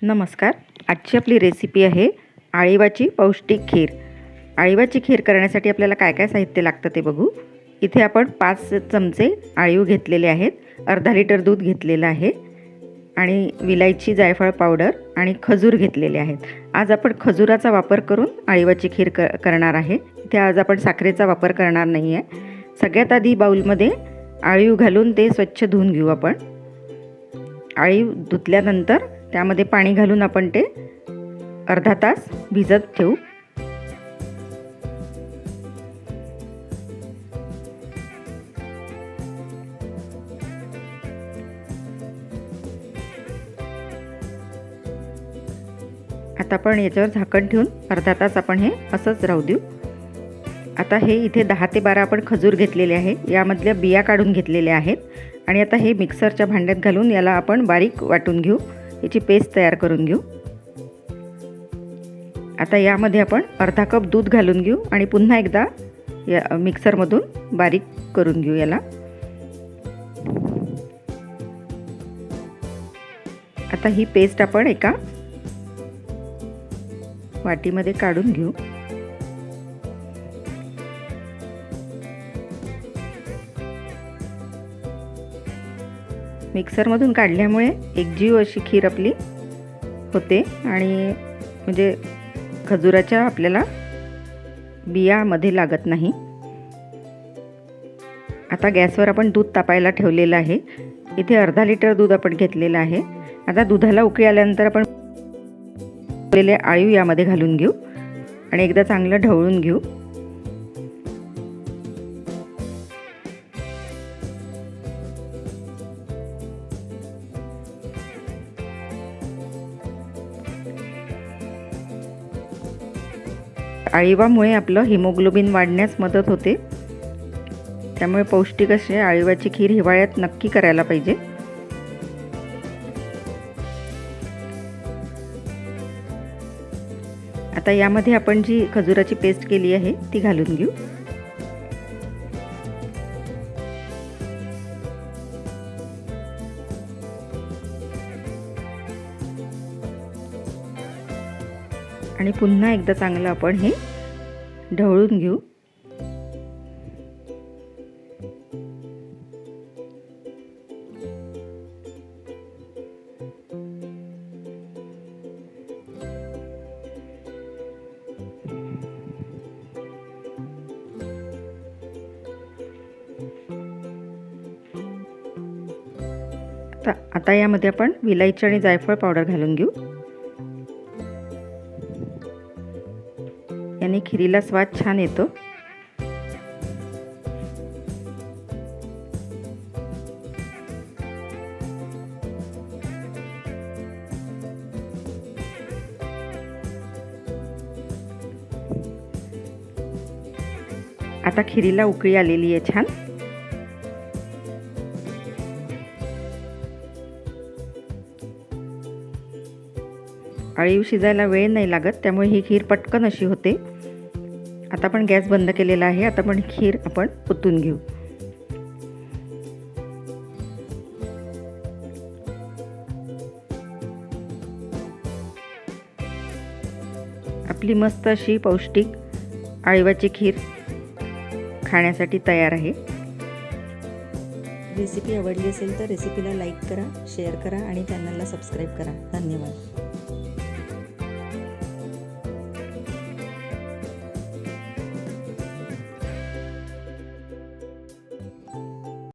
नमस्कार. आजची आपली रेसिपी आहे अळीवाची पौष्टिक खीर. अळीवाची खीर करण्यासाठी आपल्याला काय काय साहित्य लागतं ते बघू. इथे आपण 5 चमचे अळीव घेतलेले आहेत, अर्धा लिटर दूध घेतलेलं आहे आणि विलायची जायफळ पावडर आणि खजूर घेतलेले आहेत. आज आपण खजुराचा वापर करून अळीवाची खीर करणार आहे. इथे आज आपण साखरेचा वापर करणार नाही आहे. सगळ्यात आधी बाउलमध्ये अळीव घालून ते स्वच्छ धुवून घेऊ आपण. अळीव धुतल्यानंतर त्यामध्ये पाणी घालून आपण ते अर्धा तास भिजत ठेवू. आता आपण याच्यावर झाकण ठेवून अर्धा तास आपण हे असंच राहू देऊ. आता हे इथे 10 ते 12 आपण खजूर घेतलेले आहे, यामधल्या बिया काढून घेतलेल्या आहेत आणि आता हे मिक्सरच्या भांड्यात घालून याला आपण बारीक वाटून घेऊ. याची पेस्ट तयार करून घेऊ. आता यामध्ये आपण अर्धा कप दूध घालून घेऊ आणि पुन्हा एकदा या मिक्सरमधून बारीक करून घेऊ याला. आता ही पेस्ट आपण एका वाटीमध्ये काढून घेऊ. मिक्सरमधून काढल्यामुळे एकजीव अशी खीर आपली होते आणि म्हणजे खजुराच्या आपल्याला बियामध्ये लागत नाही. आता गॅसवर आपण दूध तापायला ठेवलेलं आहे. इथे अर्धा लिटर दूध आपण घेतलेलं आहे. आता दुधाला उकळी आल्यानंतर आपण अळीव यामध्ये घालून घेऊ आणि एकदा चांगलं ढवळून घेऊ. अळीवामुळे आपलं हिमोग्लोबिन वाढण्यास मदत होते. त्यामुळे पौष्टिक असे अळीवाची खीर हिवाळ्यात नक्की करायला पाहिजे. आता यामध्ये आपण जी खजुराची पेस्ट केली आहे ती घालून घेऊ. आणि पुन्हा एकदा चांगलं आपण हे ढवळून घेऊ. आता यामध्ये आपण विलायची आणि जायफळ पावडर घालून घेऊ. याने खिरीला स्वाद छान येतो. आता खिरीला उकळी आलेली आहे छान. अळीव शिजायला वेळ नाही लागत, त्यामुळे ही खीर पटकन अशी होते. आता आपण गॅस बंद केलेला आहे. आता आपण खीर आपण ओतून घेऊ. आपली मस्त अशी पौष्टिक अळीवाची खीर खाण्यासाठी तयार आहे. रेसिपी आवडली असेल तर रेसिपीला लाईक करा, शेअर करा आणि चॅनलला सबस्क्राईब करा. धन्यवाद.